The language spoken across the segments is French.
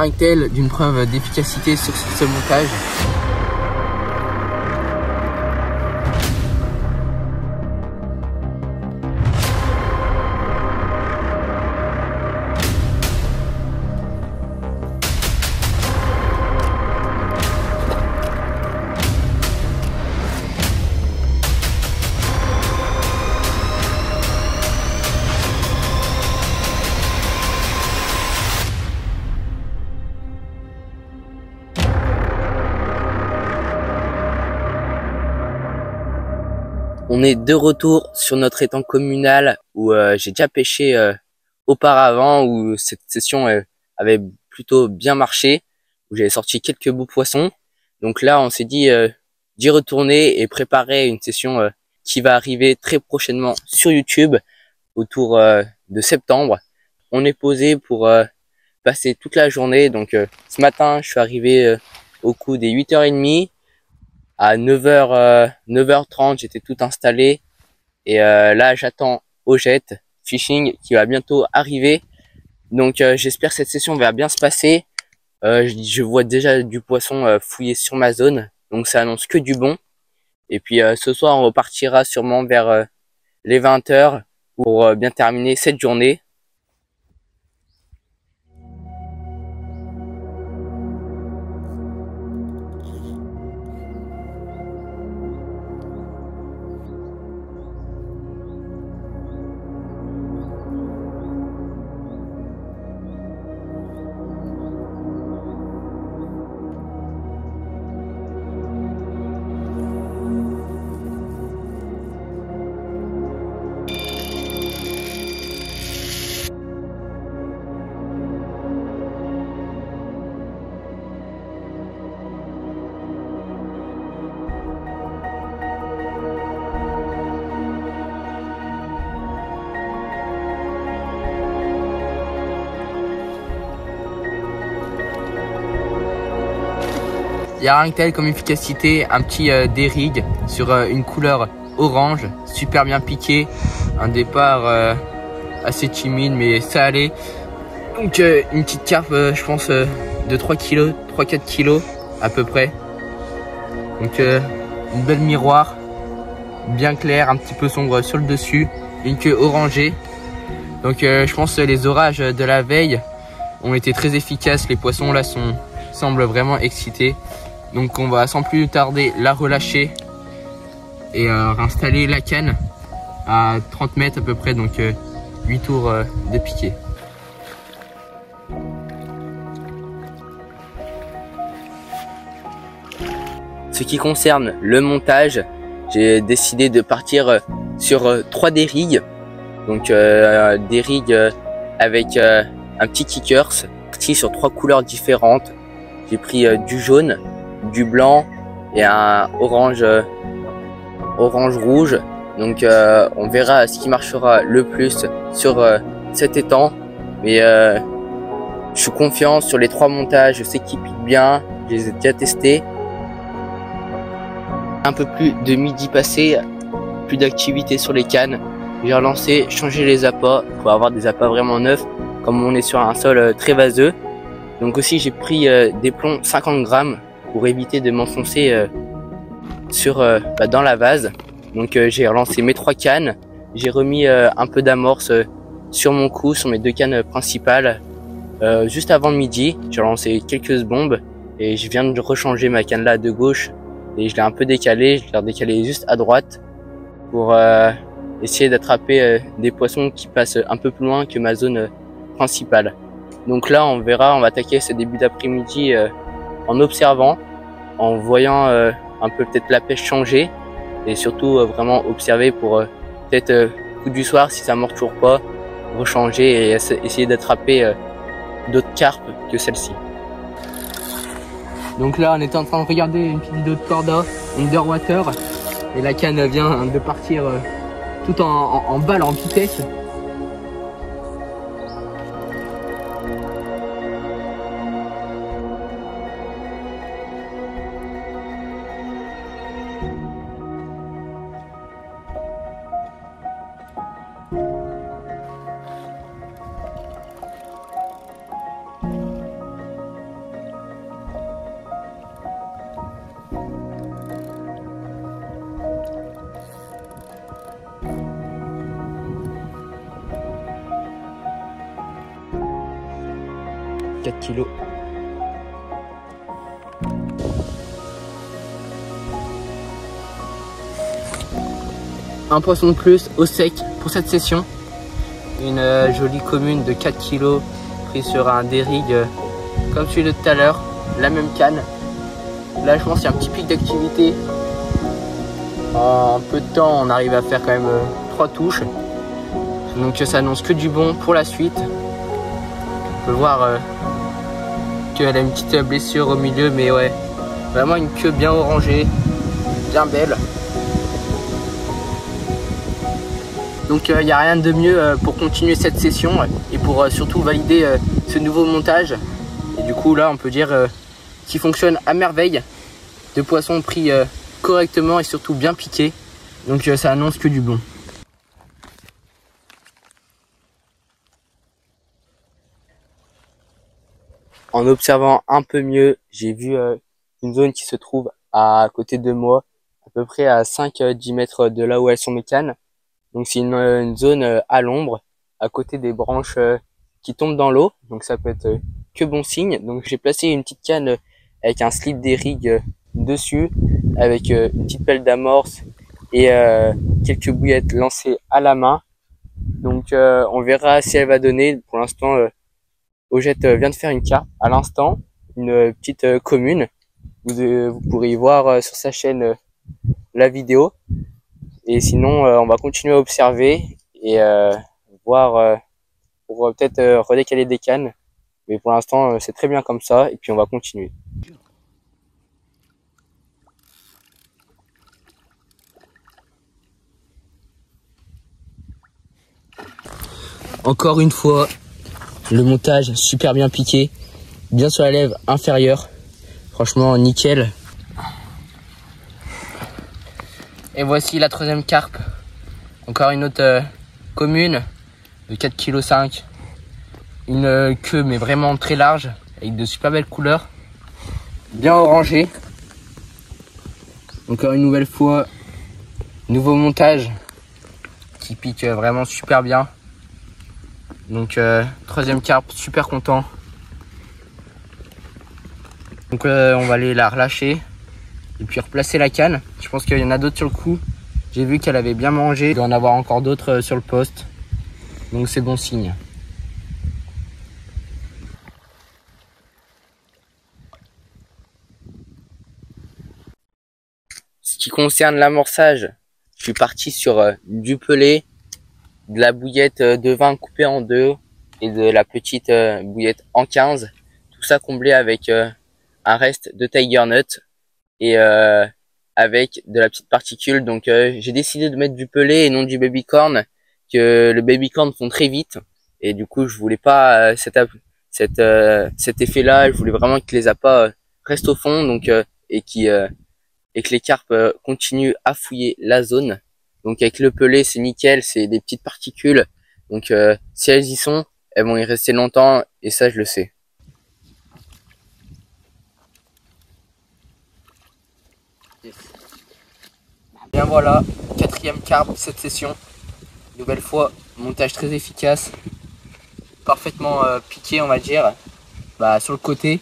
Arrive-t-elle d'une preuve d'efficacité sur ce montage? On est de retour sur notre étang communal où j'ai déjà pêché auparavant, où cette session avait plutôt bien marché, où j'avais sorti quelques beaux poissons. Donc là, on s'est dit d'y retourner et préparer une session qui va arriver très prochainement sur YouTube autour de septembre. On est posé pour passer toute la journée. Donc ce matin, je suis arrivé au coup des 8h30. À 9h30, j'étais tout installé et là j'attends Ojette Fishing qui va bientôt arriver. Donc j'espère que cette session va bien se passer. Je vois déjà du poisson fouiller sur ma zone, donc ça annonce que du bon. Et puis ce soir on repartira sûrement vers les 20h pour bien terminer cette journée. Il y a rien que tel comme efficacité, un petit dérigue sur une couleur orange, super bien piqué, un départ assez timide mais ça allait. Donc une petite carpe je pense de 3 kg, 3-4 kg à peu près. Donc une belle miroir, bien claire, un petit peu sombre sur le dessus, une queue orangée. Donc je pense que les orages de la veille ont été très efficaces, les poissons là semblent vraiment excités. Donc on va sans plus tarder la relâcher et réinstaller la canne à 30 mètres à peu près, donc 8 tours de piqué. Ce qui concerne le montage, j'ai décidé de partir sur 3 dérigues. Donc des rigues avec un petit kickers, parti sur 3 couleurs différentes. J'ai pris du jaune, du blanc et un orange rouge. Donc on verra ce qui marchera le plus sur cet étang. Mais je suis confiant sur les 3 montages, je sais qu'ils piquent bien, je les ai déjà testés. Un peu plus de midi passé, plus d'activité sur les cannes. J'ai relancé, changé les appâts pour avoir des appâts vraiment neufs, comme on est sur un sol très vaseux. Donc aussi j'ai pris des plombs 50 grammes pour éviter de m'enfoncer dans la vase. Donc j'ai relancé mes 3 cannes, j'ai remis un peu d'amorce sur mon cou, sur mes 2 cannes principales. Juste avant midi, j'ai relancé quelques bombes et je viens de rechanger ma canne là de gauche et je l'ai un peu décalée, je l'ai redécalée juste à droite pour essayer d'attraper des poissons qui passent un peu plus loin que ma zone principale. Donc là on verra, on va attaquer ce début d'après-midi en observant, en voyant un peu peut-être la pêche changer et surtout vraiment observer pour peut-être coup du soir si ça mord toujours pas, rechanger et essayer d'attraper d'autres carpes que celle-ci. Donc là on était en train de regarder une petite vidéo de Corda Underwater et la canne vient de partir tout en balle, en vitesse. 4 kilos. Un poisson de plus au sec pour cette session. Une jolie commune de 4 kg prise sur un dérigue comme celui de tout à l'heure, la même canne. Là je pense qu'il y a un petit pic d'activité. En peu de temps on arrive à faire quand même 3 touches. Donc ça annonce que du bon pour la suite. On peut voir qu'elle a une petite blessure au milieu, mais ouais, vraiment une queue bien orangée, bien belle. Donc il n'y a rien de mieux pour continuer cette session et pour surtout valider ce nouveau montage. Et du coup là on peut dire qu'il fonctionne à merveille. De poissons pris correctement et surtout bien piqués. Donc ça annonce que du bon. En observant un peu mieux, j'ai vu une zone qui se trouve à côté de moi, à peu près à 5-10 mètres de là où elles sont mes cannes. Donc c'est une zone à l'ombre, à côté des branches qui tombent dans l'eau. Donc ça peut être que bon signe. Donc j'ai placé une petite canne avec un slip d'érigue dessus, avec une petite pelle d'amorce et quelques bouillettes lancées à la main. Donc on verra si elle va donner. Pour l'instant, Aujette vient de faire une carpe à l'instant, une petite commune. Vous pourrez y voir sur sa chaîne la vidéo. Et sinon, on va continuer à observer et voir pour peut-être redécaler des cannes. Mais pour l'instant, c'est très bien comme ça. Et puis, on va continuer. Encore une fois, le montage super bien piqué. Bien sur la lèvre inférieure. Franchement, nickel. Et voici la troisième carpe. Encore une autre commune de 4,5 kg. Une queue mais vraiment très large avec de super belles couleurs. Bien orangée. Encore une nouvelle fois, nouveau montage qui pique vraiment super bien. Donc troisième carpe, super content. Donc on va aller la relâcher. Et puis replacer la canne. Je pense qu'il y en a d'autres sur le coup. J'ai vu qu'elle avait bien mangé. Il doit en avoir encore d'autres sur le poste. Donc c'est bon signe. Ce qui concerne l'amorçage, je suis parti sur du pelé, de la bouillette de vin coupée en deux et de la petite bouillette en 15. Tout ça comblé avec un reste de tiger nut. Et avec de la petite particule. Donc j'ai décidé de mettre du pelé et non du baby corn, que le baby corn fond très vite et du coup je voulais pas cet effet là. Je voulais vraiment que les appâts restent au fond, donc et que les carpes continuent à fouiller la zone. Donc avec le pelé c'est nickel, c'est des petites particules, donc si elles y sont, elles vont y rester longtemps et ça je le sais. Bien voilà, quatrième carpe cette session. Nouvelle fois, montage très efficace, parfaitement piqué on va dire, sur le côté.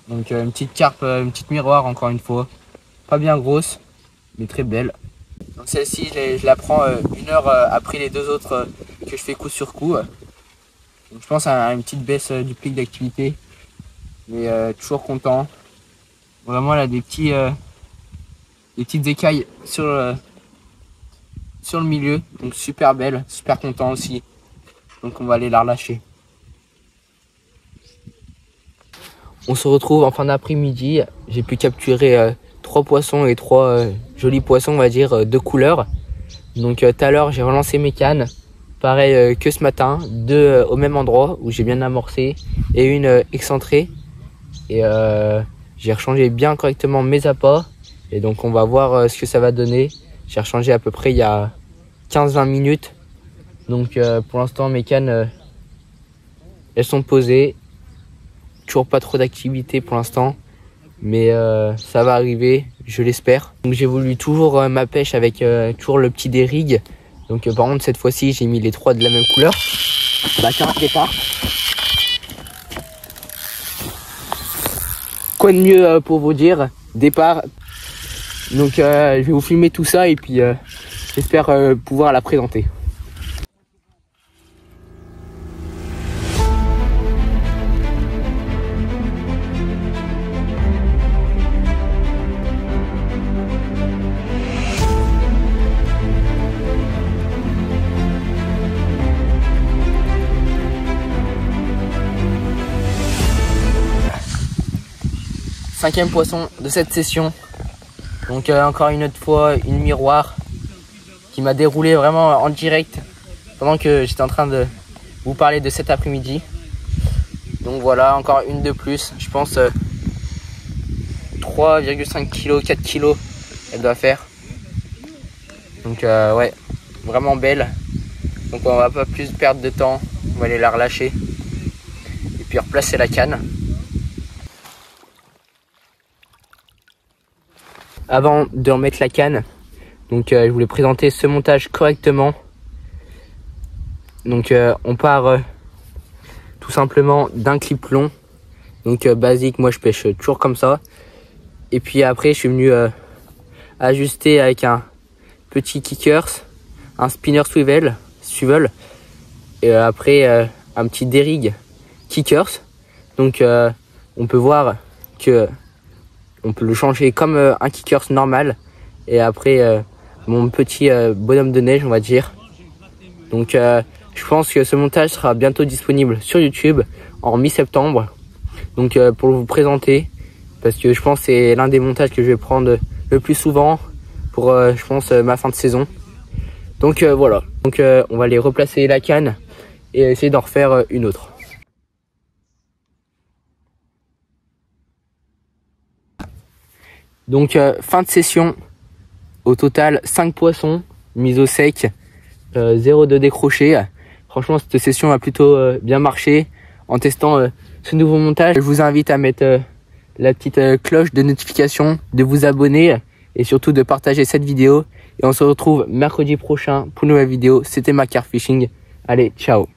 Donc une petite carpe, une petite miroir encore une fois, pas bien grosse, mais très belle. Donc celle-ci je la prends 1 heure après les deux autres que je fais coup sur coup. Donc je pense à une petite baisse du pic d'activité, mais toujours content. Vraiment là des petites écailles sur le milieu, donc super belle, super content aussi. Donc on va aller la relâcher. On se retrouve en fin d'après-midi. J'ai pu capturer 3 poissons et 3 jolis poissons, on va dire, de couleur. Donc tout à l'heure j'ai relancé mes cannes, pareil que ce matin, 2 au même endroit où j'ai bien amorcé et une excentrée. Et j'ai rechangé bien correctement mes appâts. Et donc on va voir ce que ça va donner. J'ai rechangé à peu près il y a 15-20 minutes. Donc pour l'instant mes cannes elles sont posées. Toujours pas trop d'activité pour l'instant, mais ça va arriver, je l'espère. Donc j'ai voulu toujours ma pêche avec toujours le petit dérigue. Donc par contre cette fois-ci j'ai mis les 3 de la même couleur. Tiens, départ. quoi de mieux pour vous dire, départ. Donc je vais vous filmer tout ça et puis j'espère pouvoir la présenter. Cinquième poisson de cette session. Donc encore une autre fois, une miroir qui m'a déroulé vraiment en direct pendant que j'étais en train de vous parler de cet après-midi. Donc voilà, encore une de plus. Je pense 3,5 kg, 4 kg elle doit faire. Donc ouais, vraiment belle. Donc on va pas plus perdre de temps. On va aller la relâcher et puis replacer la canne. Avant de remettre la canne, donc je voulais présenter ce montage correctement. Donc on part tout simplement d'un clip long. Donc basique, moi je pêche toujours comme ça. Et puis après je suis venu ajuster avec un petit kickers, un spinner swivel, et après un petit derrig kickers. Donc on peut voir que on peut le changer comme un kickers normal. Et après mon petit bonhomme de neige, on va dire. Donc je pense que ce montage sera bientôt disponible sur YouTube en mi-septembre. Donc pour vous présenter, parce que je pense que c'est l'un des montages que je vais prendre le plus souvent pour je pense ma fin de saison. Donc voilà. Donc on va aller replacer la canne et essayer d'en refaire une autre. Donc fin de session, au total 5 poissons mis au sec, 0 de décroché. Franchement cette session a plutôt bien marché. En testant ce nouveau montage, je vous invite à mettre la petite cloche de notification, de vous abonner et surtout de partager cette vidéo. Et on se retrouve mercredi prochain pour une nouvelle vidéo. C'était Macar Fishing. Allez, ciao.